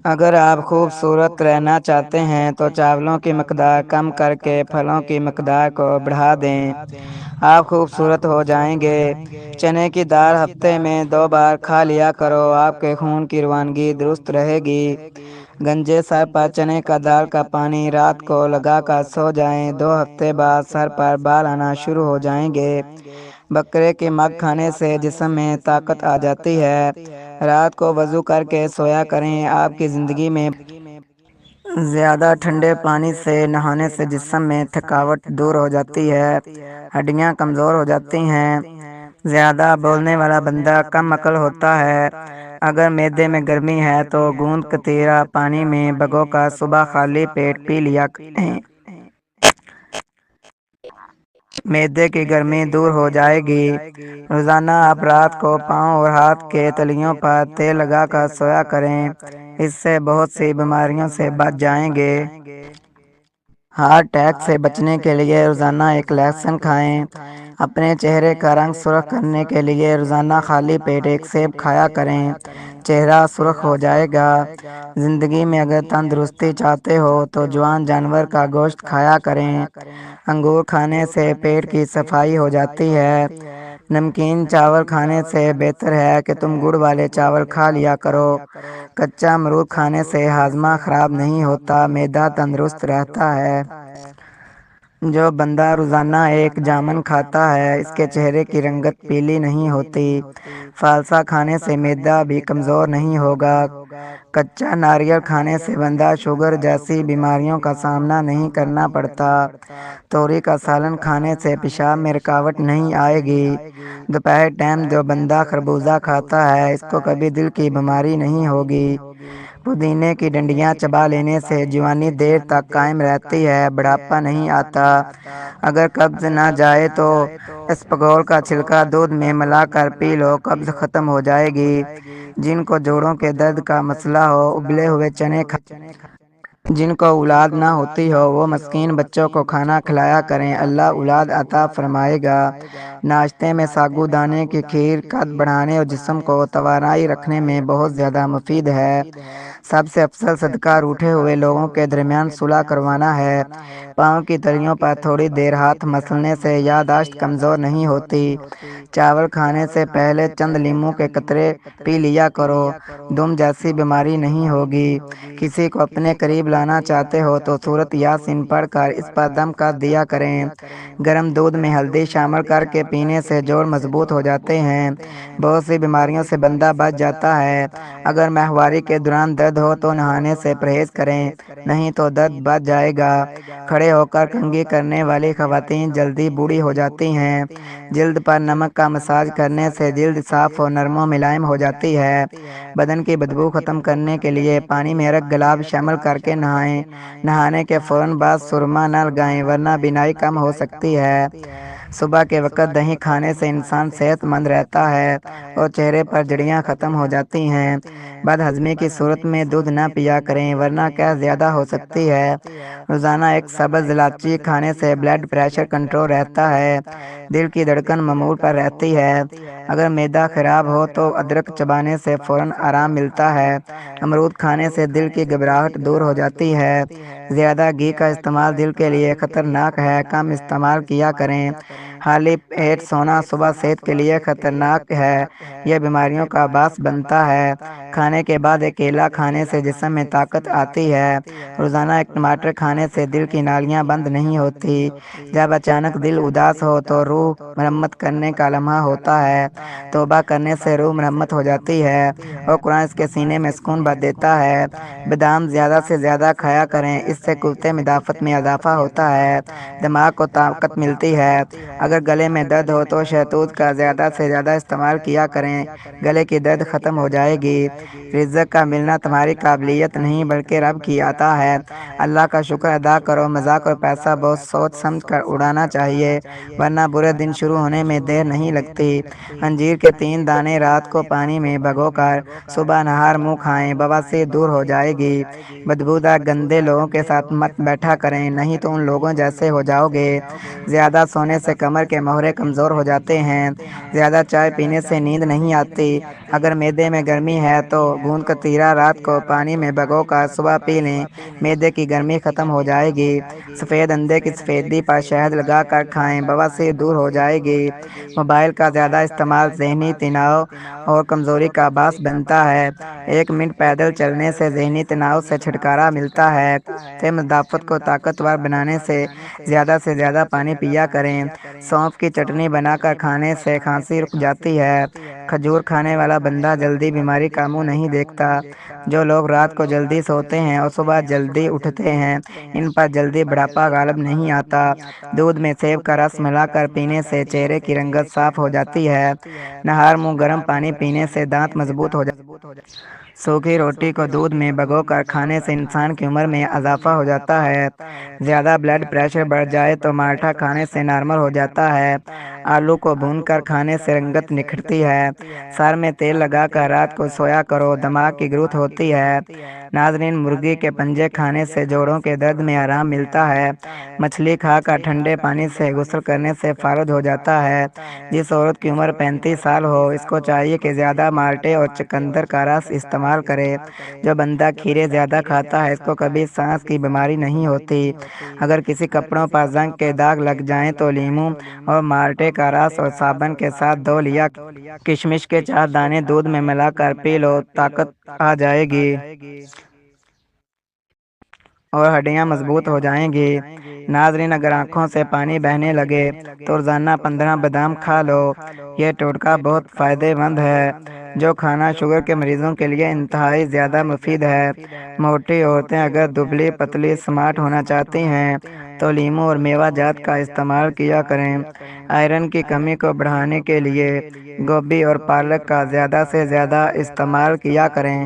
اگر آپ خوبصورت رہنا چاہتے ہیں تو چاولوں کی مقدار کم کر کے پھلوں کی مقدار کو بڑھا دیں۔ آپ خوبصورت ہو جائیں گے۔ چنے کی دال ہفتے میں 2 بار کھا لیا کرو، آپ کے خون کی روانگی درست رہے گی۔ گنجے سر پر چنے کا دال کا پانی رات کو لگا کر سو جائیں، 2 ہفتے بعد سر پر بال آنا شروع ہو جائیں گے۔ بکرے کی مغز کھانے سے جسم میں طاقت آ جاتی ہے۔ رات کو وضو کر کے سویا کریں۔ آپ کی زندگی میں زیادہ ٹھنڈے پانی سے نہانے سے جسم میں تھکاوٹ دور ہو جاتی ہے، ہڈیاں کمزور ہو جاتی ہیں۔ زیادہ بولنے والا بندہ کم عقل ہوتا ہے۔ اگر معدے میں گرمی ہے تو گوند کتیرا پانی میں بھگو کر صبح خالی پیٹ پی لیا کریں۔ معدے کی گرمی دور ہو جائے گی۔ روزانہ آپ رات کو پاؤں اور ہاتھ کے تلیوں پر تیل لگا کر سویا کریں، اس سے بہت سی بیماریوں سے بچ جائیں گے۔ ہارٹ اٹیک سے بچنے کے لیے روزانہ ایک لہسن کھائیں۔ اپنے چہرے کا رنگ سرخ کرنے کے لیے روزانہ خالی پیٹ ایک سیب کھایا کریں، چہرہ سرخ ہو جائے گا۔ زندگی میں اگر تندرستی چاہتے ہو تو جوان جانور کا گوشت کھایا کریں۔ انگور کھانے سے پیٹ کی صفائی ہو جاتی ہے۔ نمکین چاول کھانے سے بہتر ہے کہ تم گڑ والے چاول کھا لیا کرو۔ کچا امرود کھانے سے ہاضمہ خراب نہیں ہوتا، معدہ تندرست رہتا ہے۔ جو بندہ روزانہ ایک جامن کھاتا ہے اس کے چہرے کی رنگت پیلی نہیں ہوتی۔ فالسا کھانے سے معدہ بھی کمزور نہیں ہوگا۔ کچا ناریل کھانے سے بندہ شوگر جیسی بیماریوں کا سامنا نہیں کرنا پڑتا۔ توری کا سالن کھانے سے پیشاب میں رکاوٹ نہیں آئے گی۔ دوپہر ٹائم جو بندہ خربوزہ کھاتا ہے اس کو کبھی دل کی بیماری نہیں ہوگی۔ پودینے کی ڈنڈیاں چبا لینے سے جوانی دیر تک قائم رہتی ہے، بڑھاپا نہیں آتا۔ اگر قبض نہ جائے تو اسپغول کا چھلکا دودھ میں ملا کر پی لو، قبض ختم ہو جائے گی۔ جن کو جوڑوں کے درد کا مسئلہ ہو ابلے ہوئے چنے جن کو اولاد نہ ہوتی ہو وہ مسکین بچوں کو کھانا کھلایا کریں، اللہ اولاد عطا فرمائے گا۔ ناشتے میں ساگو دانے کی کھیر قد بڑھانے اور جسم کو توانائی رکھنے میں بہت زیادہ مفید ہے۔ سب سے افضل صدقہ روٹھے ہوئے لوگوں کے درمیان صلح کروانا ہے۔ پاؤں کی تلیوں پر تھوڑی دیر ہاتھ مسلنے سے یادداشت کمزور نہیں ہوتی۔ چاول کھانے سے پہلے چند لیموں کے قطرے پی لیا کرو، دم جیسی بیماری نہیں ہوگی۔ کسی کو اپنے قریب لانا چاہتے ہو تو سورۃ یاسین پڑھ کر اس پر دم کر دیا کریں۔ گرم دودھ میں ہلدی شامل کر کے پینے سے جوڑ مضبوط ہو جاتے ہیں، بہت سی بیماریوں سے بندہ بچ جاتا ہے۔ اگر ماہواری کے دوران درد ہو تو نہانے سے پرہیز کریں، نہیں تو درد بڑھ جائے گا۔ کھڑے ہو کر کنگھی کرنے والی خواتین جلدی بوڑھی ہو جاتی ہیں۔ جلد پر نمک کا مساج کرنے سے جلد صاف اور نرم و ملائم ہو جاتی ہے۔ بدن کی بدبو ختم کرنے کے لیے پانی میں ارگ گلاب شامل کر کے نہائیں۔ نہانے کے فوراً بعد سرما نہ لگائیں ورنہ بینائی کم ہو سکتی ہے۔ صبح کے وقت دہی کھانے سے انسان صحت مند رہتا ہے اور چہرے پر جھڑیاں ختم ہو جاتی ہیں۔ بد ہضمی کی صورت میں دودھ نہ پیا کریں ورنہ قحط زیادہ ہو سکتی ہے۔ روزانہ ایک سبز الائچی کھانے سے بلڈ پریشر کنٹرول رہتا ہے، دل کی دھڑکن معمول پر رہتی ہے۔ اگر معدہ خراب ہو تو ادرک چبانے سے فوراً آرام ملتا ہے۔ امرود کھانے سے دل کی گھبراہٹ دور ہو جاتی ہے۔ زیادہ گھی کا استعمال دل کے لیے خطرناک ہے، کم استعمال کیا کریں۔ خالی پیٹ سونا صبح صحت کے لیے خطرناک ہے، یہ بیماریوں کا باعث بنتا ہے۔ کھانے کے بعد ایک کیلا کھانے سے جسم میں طاقت آتی ہے۔ روزانہ ایک ٹماٹر کھانے سے دل کی نالیاں بند نہیں ہوتی۔ جب اچانک دل اداس ہو تو روح مرمت کرنے کا لمحہ ہوتا ہے۔ توبہ کرنے سے روح مرمت ہو جاتی ہے اور قرآن اس کے سینے میں سکون بخش دیتا ہے۔ بادام زیادہ سے زیادہ کھایا کریں، اس سے قوت مدافعت میں اضافہ ہوتا ہے، دماغ کو طاقت ملتی ہے۔ اگر گلے میں درد ہو تو شہتوت کا زیادہ سے زیادہ استعمال کیا کریں، گلے کی درد ختم ہو جائے گی۔ رزق کا ملنا تمہاری قابلیت نہیں بلکہ رب کی عطا ہے، اللہ کا شکر ادا کرو۔ مذاق اور پیسہ بہت سوچ سمجھ کر اڑانا چاہیے ورنہ برے دن شروع ہونے میں دیر نہیں لگتی۔ انجیر کے 3 دانے رات کو پانی میں بھگو کر صبح نہار منہ کھائیں، بواسیر دور ہو جائے گی۔ بدبودار گندے لوگوں کے ساتھ مت بیٹھا کریں، نہیں تو ان لوگوں جیسے ہو جاؤ گے۔ زیادہ سونے سے کمر عمر کے مہرے کمزور ہو جاتے ہیں۔ زیادہ چائے پینے سے نیند نہیں آتی۔ اگر معدے میں گرمی ہے تو گوند کتیرا رات کو پانی میں بھگو کر صبح پی لیں، معدے کی گرمی ختم ہو جائے گی۔ سفید انڈے کی سفیدی پر شہد لگا کر کھائیں، بواسیر دور ہو جائے گی۔ موبائل کا زیادہ استعمال ذہنی تناؤ اور کمزوری کا باعث بنتا ہے۔ 1 منٹ پیدل چلنے سے ذہنی تناؤ سے چھٹکارا ملتا ہے۔ مدافعت کو طاقتور بنانے سے زیادہ پانی پیا کریں۔ سونف کی چٹنی بنا کر کھانے سے کھانسی رک جاتی ہے۔ کھجور کھانے والا بندہ جلدی بیماری کا منہ نہیں دیکھتا۔ جو لوگ رات کو جلدی سوتے ہیں اور صبح جلدی اٹھتے ہیں، ان پر جلدی بڑھاپا غالب نہیں آتا۔ دودھ میں سیب کا رس ملا کر پینے سے چہرے کی رنگت صاف ہو جاتی ہے۔ نہار منہ گرم پانی پینے سے دانت مضبوط ہو جاتے ہیں۔ سوکھی روٹی کو دودھ میں بھگو کر کھانے سے انسان کی عمر میں اضافہ ہو جاتا ہے۔ زیادہ بلڈ پریشر بڑھ جائے تو مالٹا کھانے سے نارمل ہو جاتا ہے۔ آلو کو بھون کر کھانے سے رنگت نکھرتی ہے۔ سر میں تیل لگا کر رات کو سویا کرو، دماغ کی گروتھ ہوتی ہے۔ ناظرین، مرغی کے پنجے کھانے سے جوڑوں کے درد میں آرام ملتا ہے۔ مچھلی کھا کر ٹھنڈے پانی سے غسل کرنے سے فارغ ہو جاتا ہے۔ جس عورت کی عمر 35 سال ہو، اس کو چاہیے کہ زیادہ مالٹے اور چقندر کا رس استعمال کرے۔ جو بندہ کھیرے زیادہ کھاتا ہے، اس کو کبھی سانس کی بیماری نہیں ہوتی۔ اگر کسی کپڑوں پر زنگ کے داغ لگ جائیں تو لیموں اور مالٹے کا رس اور صابن کے ساتھ دھو لیا۔ کشمش کے 4 دانے دودھ میں ملا کر پی لو، طاقت آ جائے گی اور ہڈیاں مضبوط ہو جائیں گی۔ ناظرین، اگر آنکھوں سے پانی بہنے لگے تو روزانہ 15 بادام کھا لو۔ یہ ٹوٹکا بہت فائدہ مند ہے۔ جو کھانا شوگر کے مریضوں کے لیے انتہائی زیادہ مفید ہے۔ موٹی عورتیں اگر دبلی پتلی سمارٹ ہونا چاہتی ہیں تو لیموں اور میوہ جات کا استعمال کیا کریں۔ آئرن کی کمی کو بڑھانے کے لیے گوبھی اور پالک کا زیادہ سے زیادہ استعمال کیا کریں۔